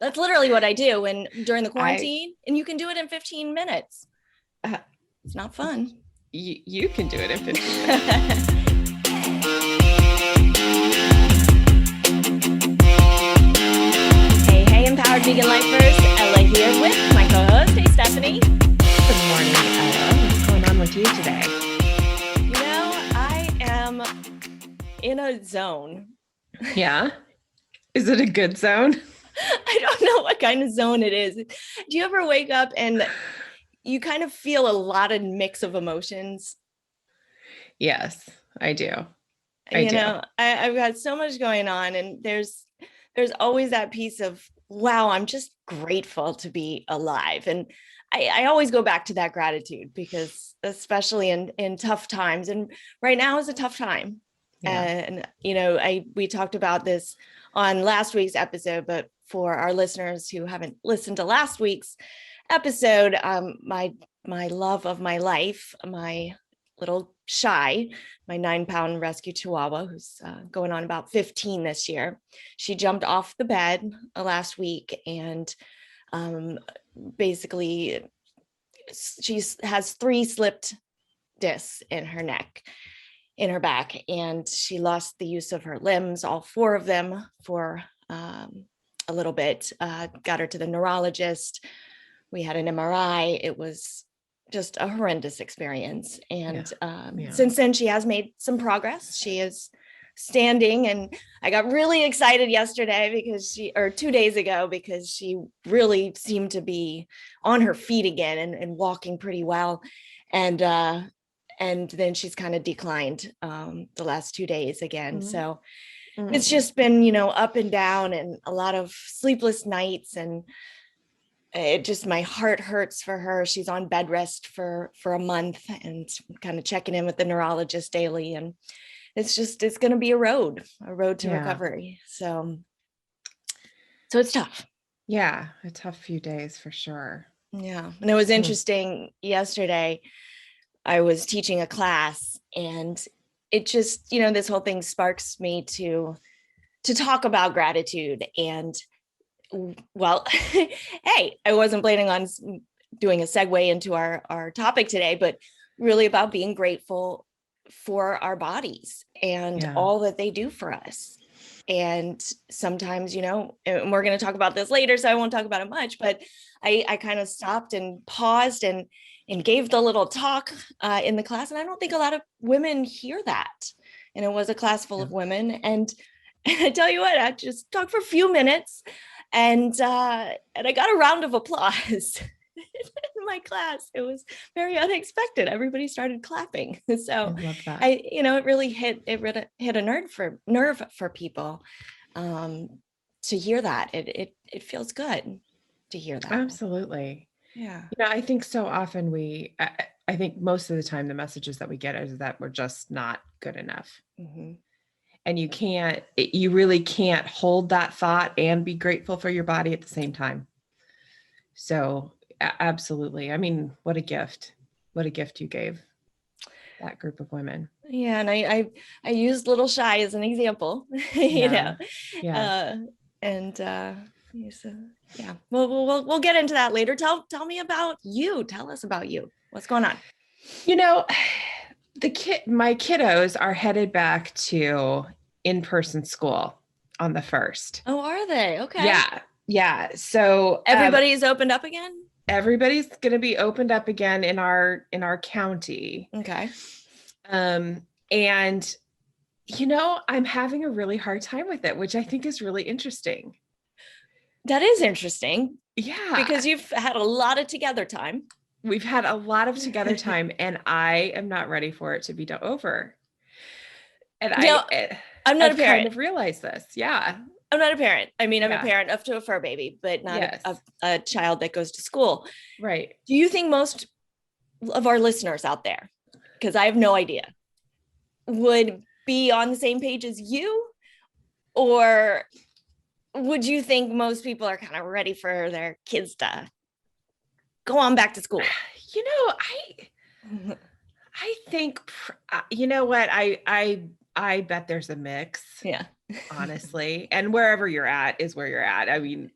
That's literally what I do during the I, quarantine, and you can do it in 15 minutes. uh, It's not fun. you can do it in 15 minutes. Hey, empowered vegan lifers. Ella here with my co-host. Hey, Stephanie. Good morning, Ella. What's going on with you today? I am in a zone. Yeah. Is it a good zone? I don't know what kind of zone it is. Do you ever wake up and you kind of feel a lot of mix of emotions? Yes, I do. I've got so much going on, and there's always that piece of, wow, I'm just grateful to be alive. And I always go back to that gratitude because especially in tough times, and right now is a tough time. Yeah. And, we talked about this on last week's episode, but for our listeners who haven't listened to last week's episode, my love of my life, my little Shy, my 9-pound rescue Chihuahua, who's going on about 15 this year. She jumped off the bed last week, and basically she has 3 slipped discs in her neck, in her back, and she lost the use of her limbs, all 4 of them, for a little bit. Got her to the neurologist. We had an MRI. It was just a horrendous experience. And since then, she has made some progress. She is standing, and I got really excited yesterday because 2 days ago, because she really seemed to be on her feet again and walking pretty well. And then she's kind of declined the last 2 days again. Mm-hmm. So it's just been, up and down, and a lot of sleepless nights, and my heart hurts for her. She's on bed rest for a month, and kind of checking in with the neurologist daily. And it's going to be a road to recovery. So it's tough. Yeah. A tough few days for sure. Yeah. And it was interesting. Yesterday, I was teaching a class, and it just, this whole thing sparks me to talk about gratitude. And well, hey, I wasn't planning on doing a segue into our topic today, but really about being grateful for our bodies and all that they do for us. And sometimes, and we're going to talk about this later, so I won't talk about it much, but I kind of stopped and paused and gave the little talk in the class. And I don't think a lot of women hear that. And it was a class full of women. And I tell you what, I just talked for a few minutes, and I got a round of applause in my class. It was very unexpected. Everybody started clapping. So I love that. It really hit a nerve for people to hear that. It feels good to hear that. Absolutely. Yeah. I think so often I think most of the time the messages that we get is that we're just not good enough. Mm-hmm. And you really can't hold that thought and be grateful for your body at the same time. So absolutely. I mean, what a gift you gave that group of women. Yeah. And I used little Shy as an example, Yeah. So yeah, we'll get into that later. Tell me about you. Tell us about you. What's going on? My kiddos are headed back to in-person school on the 1st. Oh, are they? Okay. Yeah. So everybody's opened up again? Everybody's going to be opened up again in our county. Okay. And I'm having a really hard time with it, which I think is really interesting. That is interesting. Yeah. Because you've had a lot of together time. We've had a lot of together time, and I am not ready for it to be over. And I'm not a parent. Kind of realized this. Yeah. I'm not a parent. I mean, I'm a parent up to a fur baby, but not a child that goes to school. Right. Do you think most of our listeners out there, because I have no idea, would be on the same page as you? Or would you think most people are kind of ready for their kids to go on back to school? I think, you know what? I bet there's a mix. Yeah. Honestly. And wherever you're at is where you're at. I mean,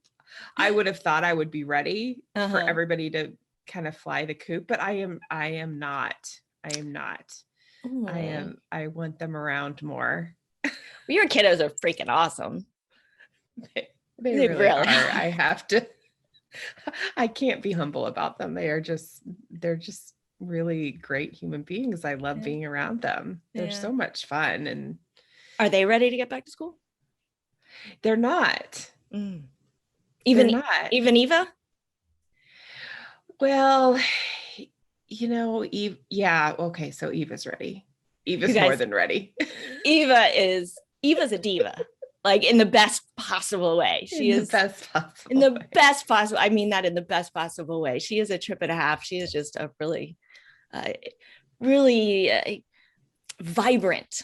I would have thought I would be ready for Uh-huh. everybody to kind of fly the coop, but I am not. Aw. I want them around more. Well, your kiddos are freaking awesome. They They really really are. are. I have to, I can't be humble about them. They're just really great human beings. I love Yeah. being around them. They're Yeah. so much fun, and Are they ready to get back to school? they're not. They're Even not. even Eva? Well, Eve, yeah, okay, so Eva's ready. Eva's more than ready. Eva's a diva, like in the best possible way. She is best possible in the way. best possible. I mean that in the best possible way. She is a trip and a half. She is just a really, really vibrant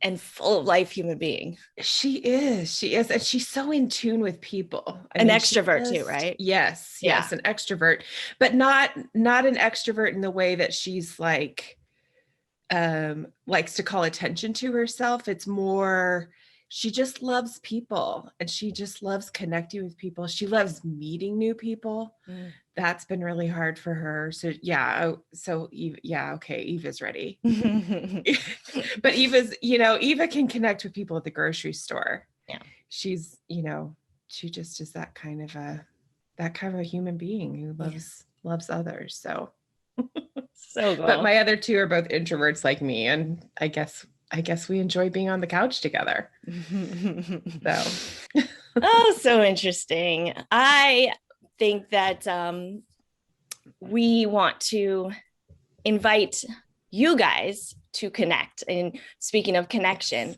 and full of life human being. She is, and she's so in tune with people. An extrovert too, right? Yes, Yeah. an extrovert, but not an extrovert in the way that she's like likes to call attention to herself. It's more, she just loves people, and she just loves connecting with people. She loves meeting new people. That's been really hard for her. So yeah. So Eve, yeah. Okay. Eva's ready. But Eva can connect with people at the grocery store. Yeah. She's, she just is that kind of a human being who loves others. So so cool. But my other two are both introverts like me. And I guess we enjoy being on the couch together. So. Oh, so interesting. I think that we want to invite you guys to connect. And speaking of connection,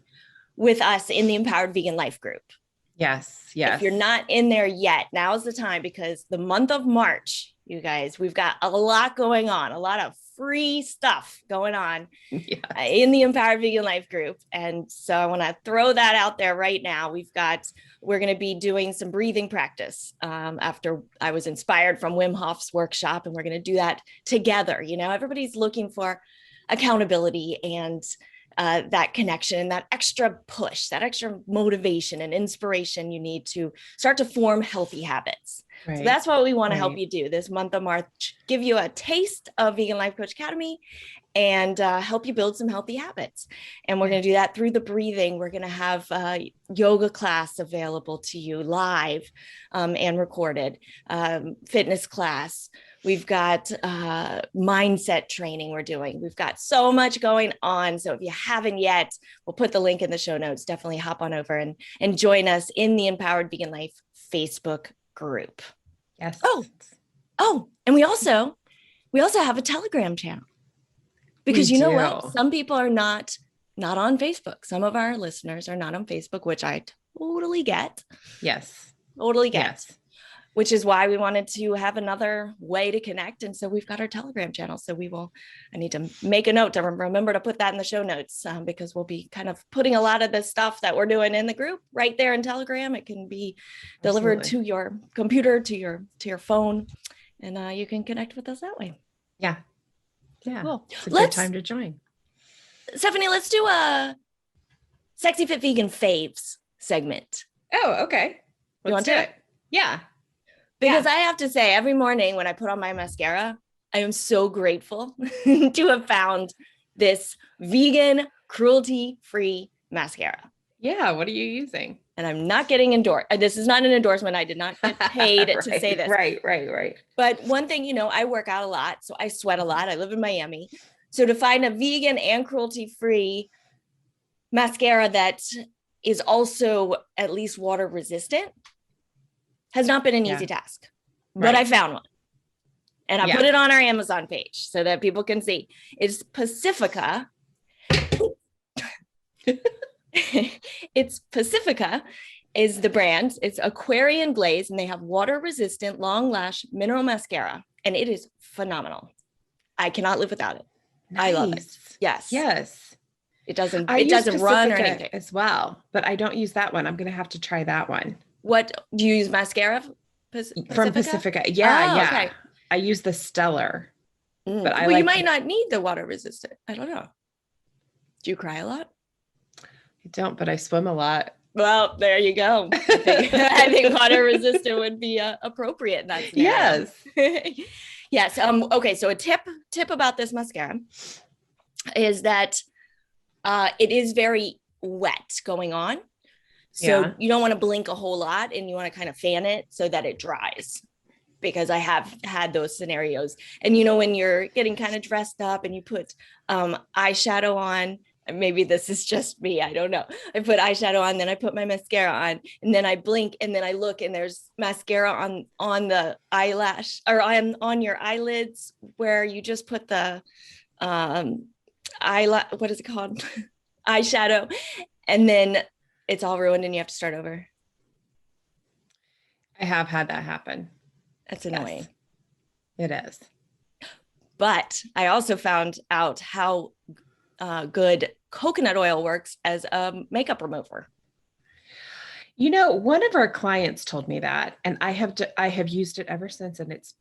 with us in the Empowered Vegan Life group. Yes. If you're not in there yet, now's the time, because the month of March, you guys, we've got a lot going on, a lot of free stuff going on in the Empowered Vegan Life group. And so I want to throw that out there right now. We're going to be doing some breathing practice after I was inspired from Wim Hof's workshop, and we're going to do that together. Everybody's looking for accountability and that connection, that extra push, that extra motivation and inspiration you need to start to form healthy habits. Right. So that's what we want to help you do this month of March, give you a taste of Vegan Life Coach Academy and help you build some healthy habits. And we're going to do that through the breathing. We're going to have a yoga class available to you live and recorded, fitness class. We've got mindset training we're doing. We've got so much going on. So if you haven't yet, we'll put the link in the show notes. Definitely hop on over and join us in the Empowered Vegan Life Facebook group. Yes. Oh, and we also have a Telegram channel. Because you know what? Some people are not on Facebook. Some of our listeners are not on Facebook, which I totally get. Yes. Totally get. Yes. Which is why we wanted to have another way to connect. And so we've got our Telegram channel. So I need to make a note to remember to put that in the show notes because we'll be kind of putting a lot of the stuff that we're doing in the group right there in Telegram. It can be delivered to your computer, to your phone, and you can connect with us that way. Yeah. Yeah. Cool. It's a good time to join. Stephanie, let's do a Sexy Fit Vegan Faves segment. Oh, okay. You want to do it? Yeah. Because I have to say, every morning when I put on my mascara, I am so grateful to have found this vegan, cruelty-free mascara. Yeah. What are you using? And I'm not getting endorsed. This is not an endorsement. I did not get paid to say this. Right. But one thing, I work out a lot, so I sweat a lot. I live in Miami. So to find a vegan and cruelty-free mascara that is also at least water resistant has not been an easy task, but I found one and I put it on our Amazon page so that people can see. It's Pacifica. It's Pacifica is the brand. It's Aquarian Glaze, and they have water resistant long lash mineral mascara, and it is phenomenal. I cannot live without it. Nice. I love it. Yes. It doesn't run or anything as well, but I don't use that one. I'm going to have to try that one. What do you use mascara from Pacifica? Yeah. Okay. I use the Stellar, but you might not need the water resistant. I don't know. Do you cry a lot? I don't, but I swim a lot. Well, there you go. I think water resistant would be appropriate in that scenario. Yes. Yes. Okay. So a tip about this mascara is that it is very wet going on. So you don't want to blink a whole lot, and you want to kind of fan it so that it dries, because I have had those scenarios. And, when you're getting kind of dressed up and you put eyeshadow on, maybe this is just me, I don't know. I put eyeshadow on, then I put my mascara on, and then I blink, and then I look, and there's mascara on the eyelash, or on your eyelids, where you just put the what is it called? Eyeshadow. And then it's all ruined and you have to start over. I have had that happen. That's annoying. Yes, it is. But I also found out how good coconut oil works as a makeup remover. One of our clients told me that, and I have used it ever since, and it's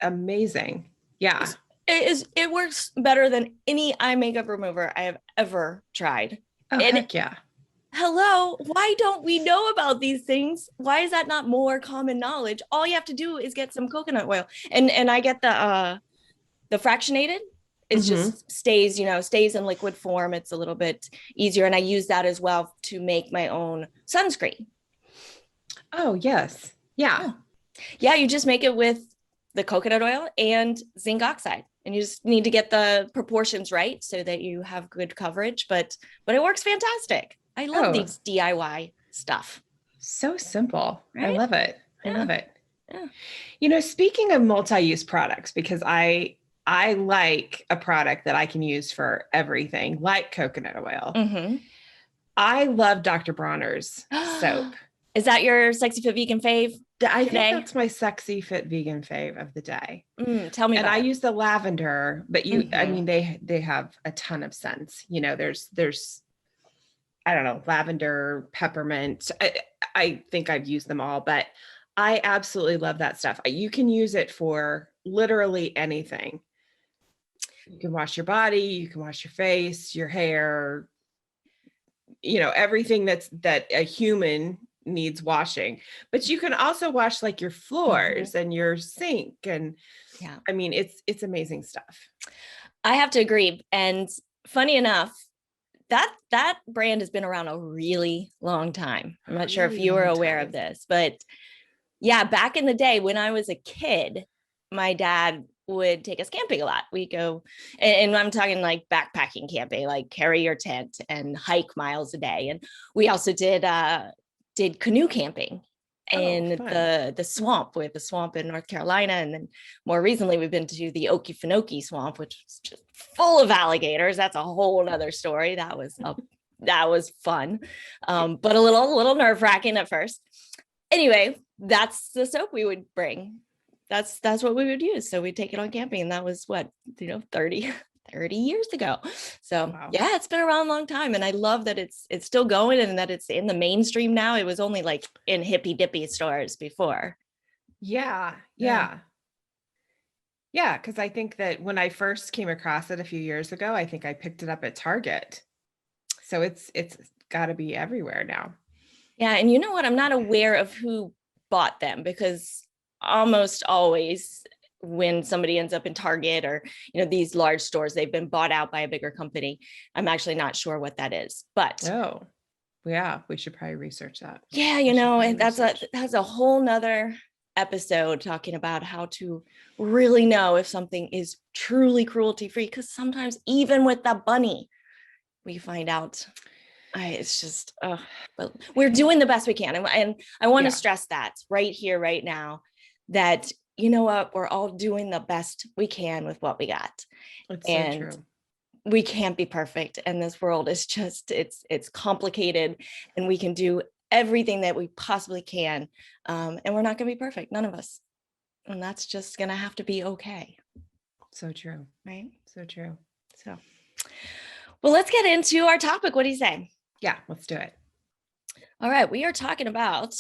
amazing. Yeah. It works better than any eye makeup remover I have ever tried. Oh, heck yeah. Hello, why don't we know about these things? Why is that not more common knowledge? All you have to do is get some coconut oil. And I get the fractionated. It just stays in liquid form. It's a little bit easier. And I use that as well to make my own sunscreen. Oh, yes. Yeah. Yeah, you just make it with the coconut oil and zinc oxide. And you just need to get the proportions right so that you have good coverage. But it works fantastic. I love these DIY stuff. So simple. Right? I love it. Yeah. I love it. Yeah. Speaking of multi-use products, because I like a product that I can use for everything, like coconut oil. Mm-hmm. I love Dr. Bronner's soap. Is that your Sexy Fit Vegan fave? I think that's my Sexy Fit Vegan fave of the day. Tell me. And I use the lavender, but I mean, they have a ton of scents. There's I don't know, lavender, peppermint. I think I've used them all, but I absolutely love that stuff. You can use it for literally anything. You can wash your body, you can wash your face, your hair, everything that a human needs washing. But you can also wash like your floors and your sink. And I mean, it's amazing stuff. I have to agree. And funny enough, that brand has been around a really long time. I'm not sure if you were aware of this, but yeah, back in the day when I was a kid, my dad would take us camping a lot. We go, and I'm talking like backpacking camping, like carry your tent and hike miles a day. And we also did canoe camping in the swamp. We have a swamp in North Carolina. And then more recently, we've been to the Okefenokee swamp, which is just full of alligators. That's a whole other story. That was fun, but a little nerve-wracking at first. Anyway, that's the soap we would bring. That's what we would use. So we'd take it on camping. And that was 30 years ago. So yeah, it's been around a long time. And I love that it's still going and that it's in the mainstream now. It was only like in hippy dippy stores before. Yeah. Cause I think that when I first came across it a few years ago, I think I picked it up at Target. So it's gotta be everywhere now. Yeah. And you know what? I'm not aware of who bought them, because almost always when somebody ends up in Target or, these large stores, they've been bought out by a bigger company. I'm actually not sure what that is, but. Oh, yeah. We should probably research that. Yeah. And that's a whole nother episode talking about how to really know if something is truly cruelty free. Cause sometimes even with the bunny, we find out it's just, but we're doing the best we can. And I want to stress that right here, right now, that, you know what, we're all doing the best we can with what we got. It's and so true. We can't be perfect. And this world is just, it's complicated, and we can do everything that we possibly can. And we're not going to be perfect. None of us. And that's just going to have to be okay. So true. Right? So true. So, well, let's get into our topic. What do you say? Yeah, let's do it. All right. We are talking about,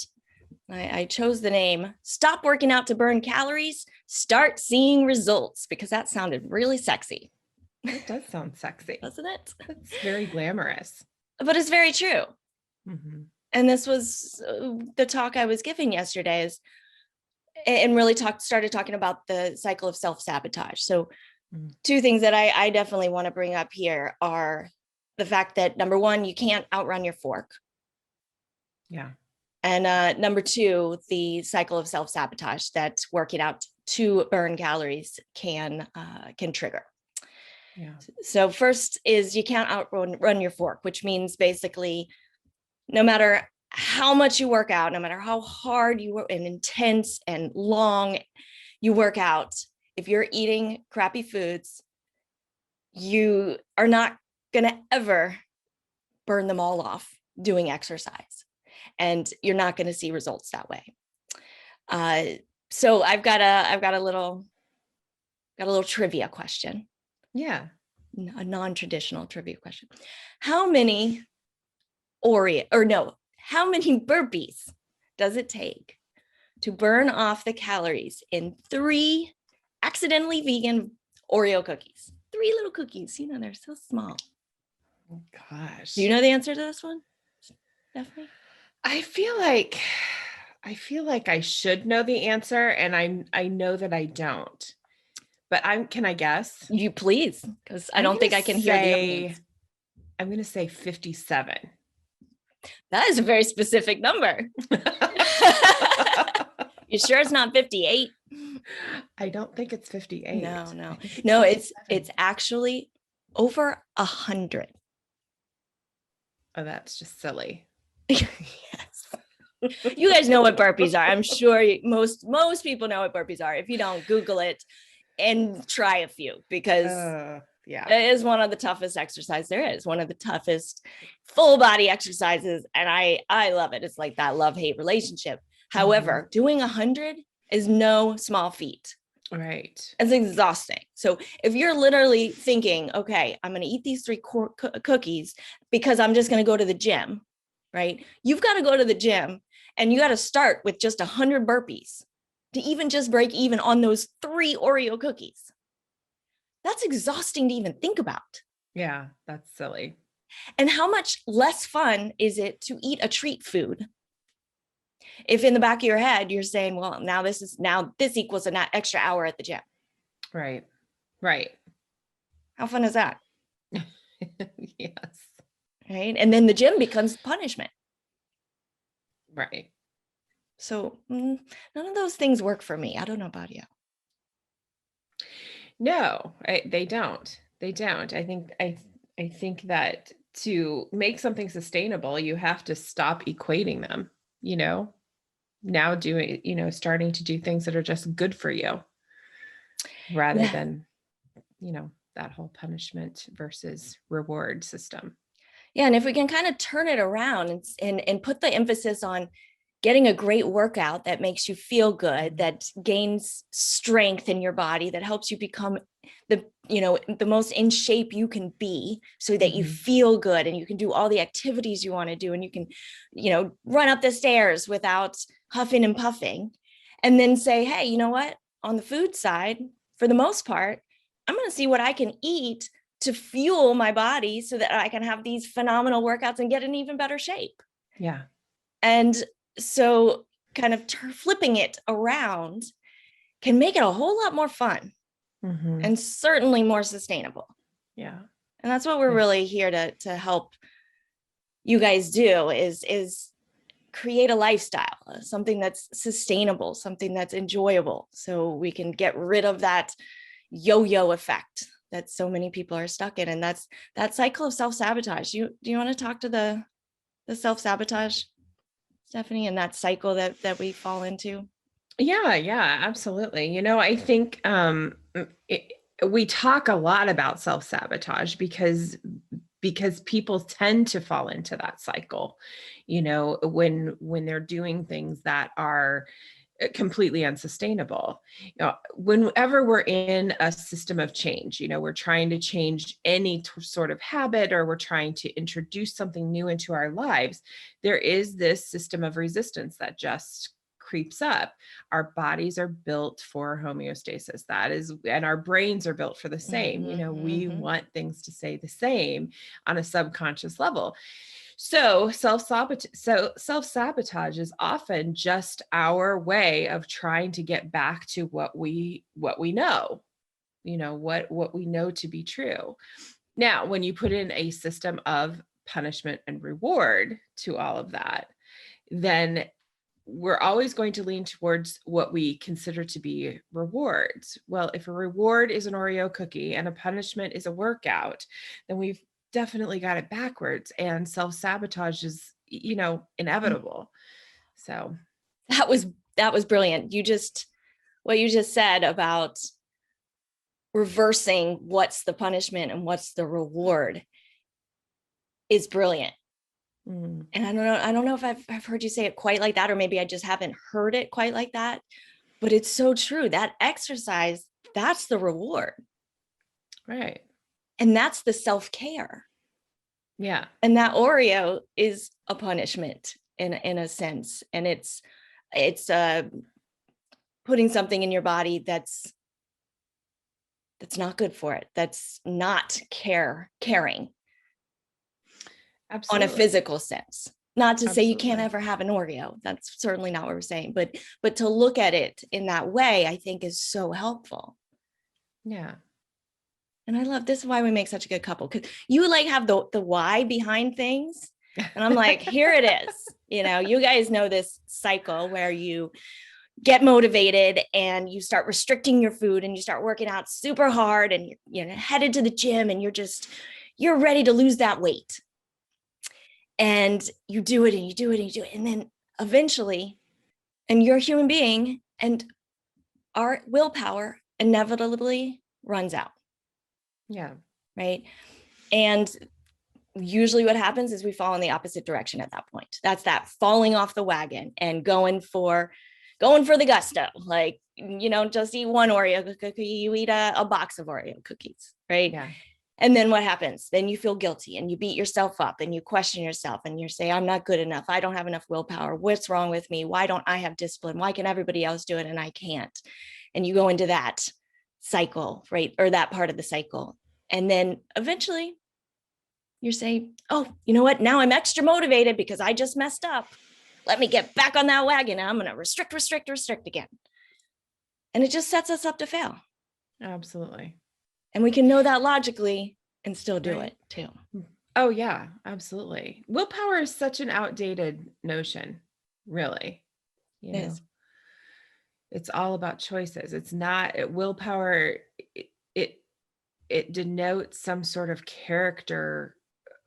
I chose the name, Stop Working Out to Burn Calories, Start Seeing Results, because that sounded really sexy. It does sound sexy. Doesn't it? It's very glamorous. But it's very true. Mm-hmm. And this was the talk I was giving yesterday, and really started talking about the cycle of self-sabotage. So two things that I definitely want to bring up here are the fact that, number one, you can't outrun your fork. Yeah. And number two, the cycle of self-sabotage that working out to burn calories can trigger. Yeah. So first is you can't outrun your fork, which means basically no matter how much you work out, no matter how hard you work and intense and long you work out, if you're eating crappy foods, you are not going to ever burn them all off doing exercise, and you're not going to see results that way. So I've got a little trivia question. Yeah. A non-traditional trivia question. How many burpees does it take to burn off the calories in 3 accidentally vegan Oreo cookies? 3 little cookies, they're so small. Oh, gosh. Do you know the answer to this one, Stephanie? I feel like I should know the answer, and I know that I don't. But can I guess? You please, because I don't think I can hear the audience. I'm going to say 57. That is a very specific number. You sure it's not 58? I don't think it's 58. No, it's actually over 100. Oh, that's just silly. Yes. You guys know what burpees are. I'm sure most people know what burpees are. If you don't, Google it and try a few, because it is one of the toughest exercises there is, one of the toughest full body exercises. And I love it. It's like that love-hate relationship. However, doing 100 is no small feat. Right. It's exhausting. So if you're literally thinking, okay, I'm going to eat these 3 cookies because I'm just going to go to the gym, right? You've got to go to the gym and you got to start with just 100 burpees to even just break even on those 3 Oreo cookies. That's exhausting to even think about. Yeah, that's silly. And how much less fun is it to eat a treat food if in the back of your head you're saying, well, now this equals an extra hour at the gym? Right. How fun is that? Yes. Right. And then the gym becomes punishment. Right. So none of those things work for me. I don't know about you. No, they don't. I think that to make something sustainable, you have to stop equating them, now starting to do things that are just good for you rather than, that whole punishment versus reward system. Yeah. And if we can kind of turn it around and put the emphasis on getting a great workout that makes you feel good, that gains strength in your body, that helps you become the most in shape you can be, so that you feel good and you can do all the activities you want to do, and you can, run up the stairs without huffing and puffing, and then say, hey, you know what? On the food side, for the most part, I'm going to see what I can eat to fuel my body so that I can have these phenomenal workouts and get in even better shape. Yeah. And so kind of flipping it around can make it a whole lot more fun and certainly more sustainable. Yeah. And that's what we're really here to help you guys do, is create a lifestyle, something that's sustainable, something that's enjoyable, so we can get rid of that yo-yo effect that so many people are stuck in. And that's that cycle of self-sabotage. Do you want to talk to the self-sabotage, Stephanie, and that cycle that we fall into? Yeah, absolutely. I think we talk a lot about self-sabotage because people tend to fall into that cycle, when they're doing things that are completely unsustainable. Whenever we're in a system of change, we're trying to change any sort of habit, or we're trying to introduce something new into our lives, there is this system of resistance that just creeps up. Our bodies are built for homeostasis. And our brains are built for the same. We want things to stay the same on a subconscious level. So self-sabotage is often just our way of trying to get back to what we know, what we know to be true. Now, when you put in a system of punishment and reward to all of that, then we're always going to lean towards what we consider to be rewards. Well, if a reward is an Oreo cookie and a punishment is a workout, then we've definitely got it backwards, and self-sabotage is, inevitable. So That was brilliant. What you just said about reversing what's the punishment and what's the reward is brilliant. And I don't know if I've heard you say it quite like that, or maybe I just haven't heard it quite like that, but it's so true. That exercise, that's the reward. right. And that's the self-care. Yeah. And that Oreo is a punishment in a sense. And it's putting something in your body that's not good for it. That's not caring. Absolutely. On a physical sense. Not to say you can't Absolutely. ever have an Oreo. That's certainly not what we're saying, but to look at it in that way, I think is so helpful. Yeah. And I love, this is why we make such a good couple, because you like have the why behind things. And I'm like, here it is. You guys know this cycle where you get motivated and you start restricting your food and you start working out super hard and you're headed to the gym and you're ready to lose that weight. And you do it and you do it and you do it. And then eventually, and you're a human being, and our willpower inevitably runs out. Yeah. Right. And usually what happens is we fall in the opposite direction at that point. That's that falling off the wagon and going for the gusto. Like, just eat one Oreo cookie, you eat a box of Oreo cookies. Right. Yeah. And then what happens? Then you feel guilty and you beat yourself up and you question yourself and you say, I'm not good enough. I don't have enough willpower. What's wrong with me? Why don't I have discipline? Why can everybody else do it and I can't? And you go into that cycle, right? Or that part of the cycle. And then eventually you're saying, oh, you know what? Now I'm extra motivated because I just messed up. Let me get back on that wagon. And I'm going to restrict again. And it just sets us up to fail. Absolutely. And we can know that logically and still do it too. Oh yeah, absolutely. Willpower is such an outdated notion, really. It's all about choices. It's not willpower. It denotes some sort of character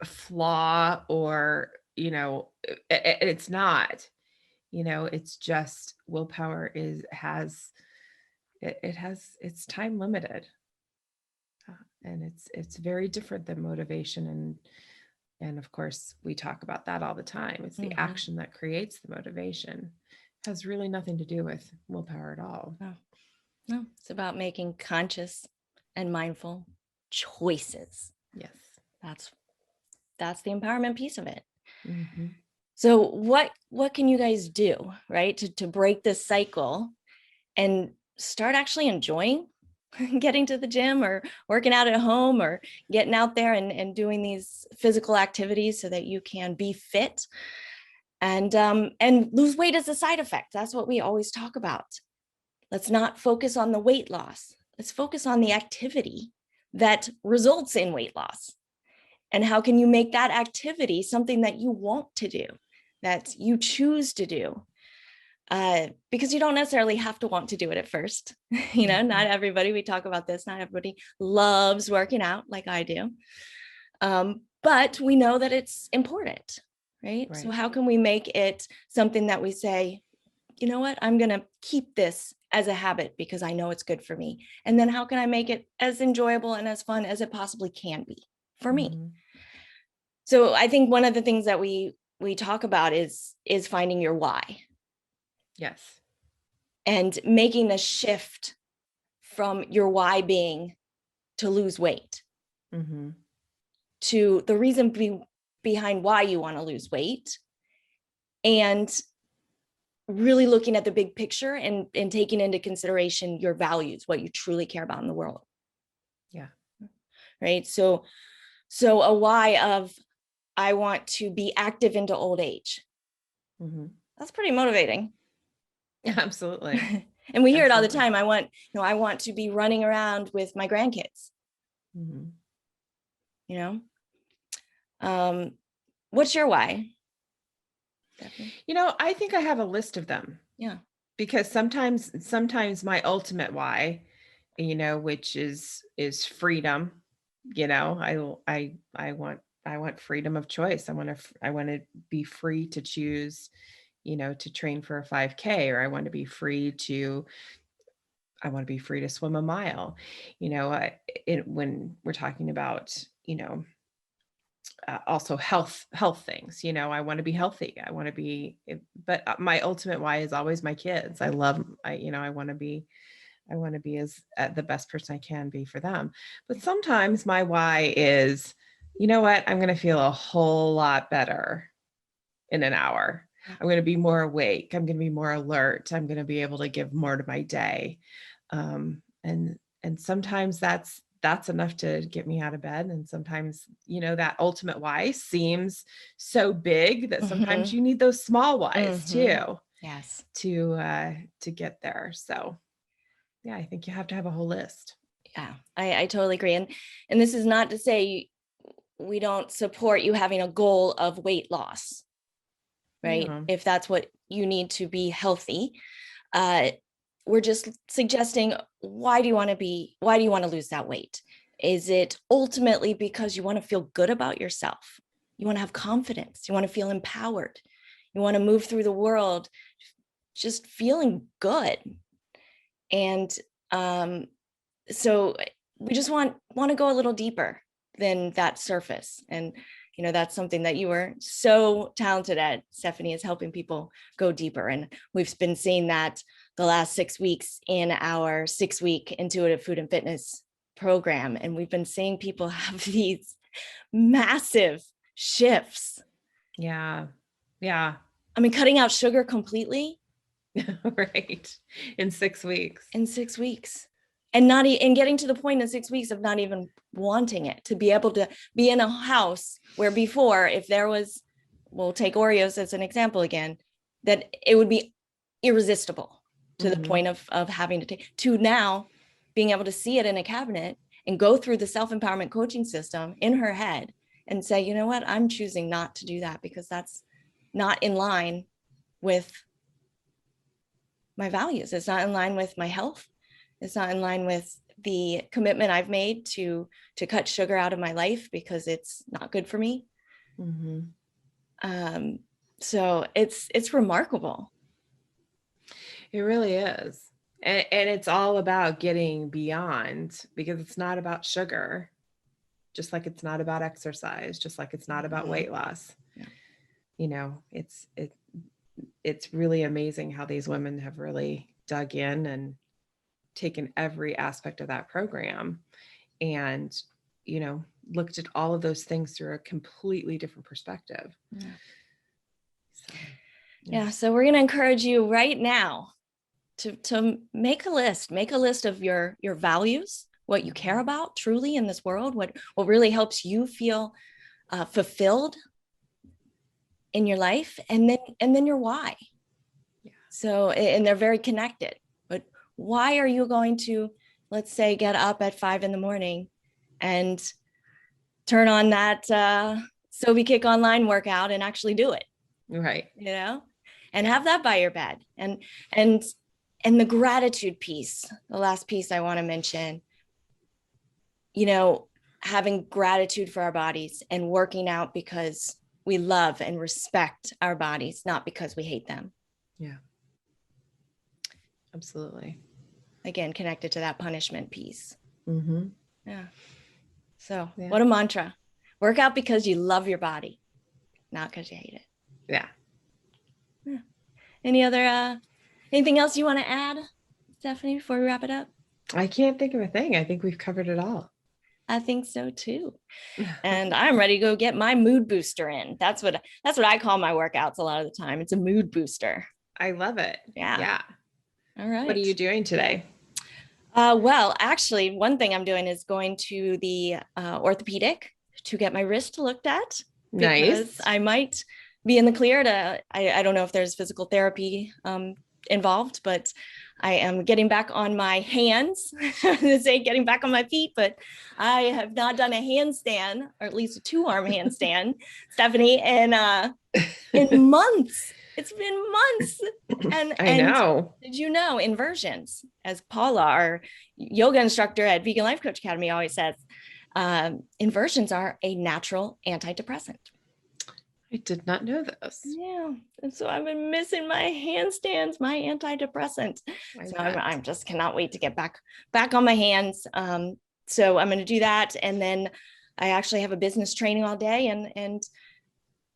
flaw, or it's not. It's just willpower has it's time limited. And it's very different than motivation. And of course, we talk about that all the time. It's the action that creates the motivation. It has really nothing to do with willpower at all. No, it's about making conscious and mindful choices. Yes. That's the empowerment piece of it. Mm-hmm. So what can you guys do, right? To break this cycle and start actually enjoying getting to the gym or working out at home or getting out there and doing these physical activities so that you can be fit and lose weight as a side effect. That's what we always talk about. Let's not focus on the weight loss. Let's focus on the activity that results in weight loss. And how can you make that activity something that you want to do, that you choose to do? Because you don't necessarily have to want to do it at first. Not everybody, we talk about this, not everybody loves working out like I do. But we know that it's important, right? So how can we make it something that we say, you know what, I'm going to keep this as a habit because I know it's good for me. And then how can I make it as enjoyable and as fun as it possibly can be for me? So I think one of the things that we talk about is finding your why. Yes. And making the shift from your why being to lose weight to the reason behind why you want to lose weight, and really looking at the big picture and taking into consideration your values, what you truly care about in the world. Yeah. Right. So a why of, I want to be active into old age. Mm-hmm. That's pretty motivating. Absolutely. And we hear it all the time. I want to be running around with my grandkids. Mm-hmm. You know, what's your why? Stephanie? I think I have a list of them. Yeah. Because sometimes my ultimate why, which is freedom. I want freedom of choice. I want to be free to choose, to train for a 5K, or I want to be free to swim a mile. When we're talking about, also health things, I want to be healthy. But my ultimate why is always my kids. I want to be as the best person I can be for them. But sometimes my why is, you know what, I'm going to feel a whole lot better in an hour. I'm going to be more awake. I'm going to be more alert. I'm going to be able to give more to my day. And sometimes that's enough to get me out of bed. And sometimes, that ultimate why seems so big that sometimes you need those small whys too. Yes. To get there. So yeah, I think you have to have a whole list. Yeah, I totally agree. And this is not to say we don't support you having a goal of weight loss, right? Yeah. If that's what you need to be healthy. We're just suggesting, why do you want to lose that weight? Is it ultimately because you want to feel good about yourself? You want to have confidence. You want to feel empowered. You want to move through the world just feeling good. And so we just want to go a little deeper than that surface. And that's something that you were so talented at, Stephanie, is helping people go deeper. And we've been seeing that the last 6 weeks in our 6-week intuitive food and fitness program. And we've been seeing people have these massive shifts. Yeah. I mean, cutting out sugar completely. Right. In 6 weeks. And getting to the point in 6 weeks of not even wanting it, to be able to be in a house where before, if there was, we'll take Oreos as an example again, that it would be irresistible to the point of having to take, to now being able to see it in a cabinet and go through the self-empowerment coaching system in her head and say, you know what, I'm choosing not to do that because that's not in line with my values. It's not in line with my health. It's not in line with the commitment I've made to cut sugar out of my life because it's not good for me. So it's remarkable. It really is. And it's all about getting beyond, because it's not about sugar, just like it's not about exercise, just like it's not about weight loss. Yeah. It's really amazing how these women have really dug in and taken every aspect of that program and, looked at all of those things through a completely different perspective. So we're going to encourage you right now to make a list of your values, what you care about truly in this world, what really helps you feel fulfilled in your life, and then your why. So, and they're very connected. But why are you going to, let's say, get up at 5 a.m. and turn on that Sobe Kick online workout and actually do it? Right. And have that by your bed. And the gratitude piece, the last piece I want to mention, having gratitude for our bodies and working out because we love and respect our bodies, not because we hate them. Yeah. Absolutely. Again, connected to that punishment piece. Yeah. So yeah. What a mantra. Work out because you love your body, not because you hate it. Yeah. Anything else you want to add, Stephanie, before we wrap it up? I can't think of a thing. I think we've covered it all. I think so too. And I'm ready to go get my mood booster in. That's what I call my workouts a lot of the time. It's a mood booster. I love it. Yeah. All right. What are you doing today? Well, actually, one thing I'm doing is going to the orthopedic to get my wrist looked at. because I might be in the clear to, I don't know if there's physical therapy involved, but I am getting back on my hands. I was gonna say getting back on my feet, but I have not done a handstand, or at least a 2-arm handstand, Stephanie, in months. It's been months. I know. Did you know inversions, as Paula, our yoga instructor at Vegan Life Coach Academy, always says, inversions are a natural antidepressant. I did not know this. Yeah. And so I've been missing my handstands, my antidepressant. So I'm just cannot wait to get back on my hands. So I'm going to do that. And then I actually have a business training all day, and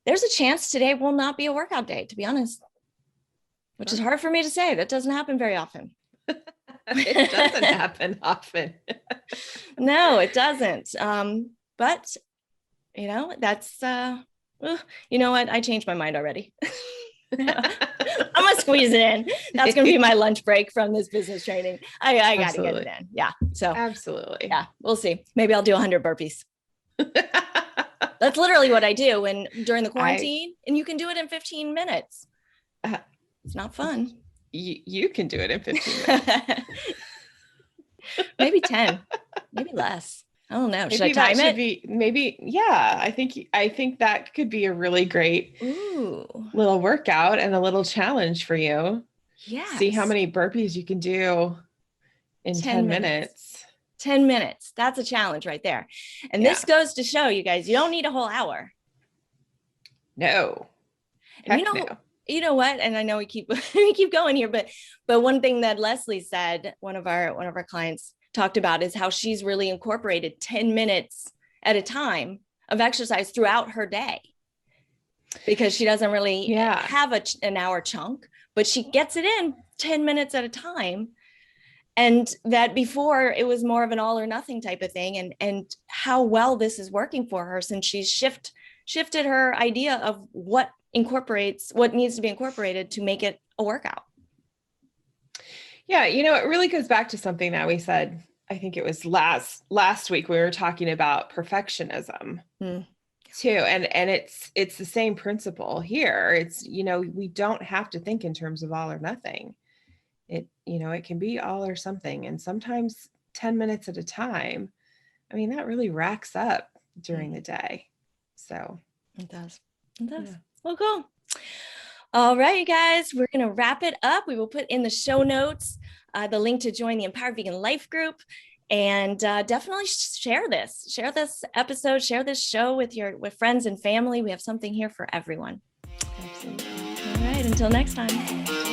there's a chance today will not be a workout day, to be honest, which is hard for me to say. That doesn't happen very often. It doesn't happen often. No, it doesn't. But that's, you know what? I changed my mind already. I'm gonna squeeze it in. That's gonna be my lunch break from this business training. I gotta get it in. Yeah. So absolutely. Yeah, we'll see. Maybe I'll do 100 burpees. That's literally what I do during the quarantine, and you can do it in 15 minutes. It's not fun. You can do it in 15 minutes. Maybe 10, maybe less. I don't know. Should I time it? Maybe, yeah. I think that could be a really great little workout and a little challenge for you. Yeah. See how many burpees you can do in 10 minutes. 10 minutes. That's a challenge right there. And this goes to show you guys, you don't need a whole hour. No. And you know what? And I know we keep going here, but one thing that Leslie said, one of our clients talked about, is how she's really incorporated 10 minutes at a time of exercise throughout her day, because she doesn't really have an hour chunk, but she gets it in 10 minutes at a time. And that before it was more of an all or nothing type of thing, and how well this is working for her since she's shifted her idea of what needs to be incorporated to make it a workout. Yeah. It really goes back to something that we said, I think it was last week, we were talking about perfectionism too. And it's the same principle here. It's, we don't have to think in terms of all or nothing. It can be all or something. And sometimes 10 minutes at a time, I mean, that really racks up during the day. So it does. Yeah. Well, cool. All right, you guys, we're going to wrap it up. We will put in the show notes the link to join the Empowered Vegan Life group, and definitely share this episode, share this show with friends and family. We have something here for everyone. Absolutely. All right, until next time.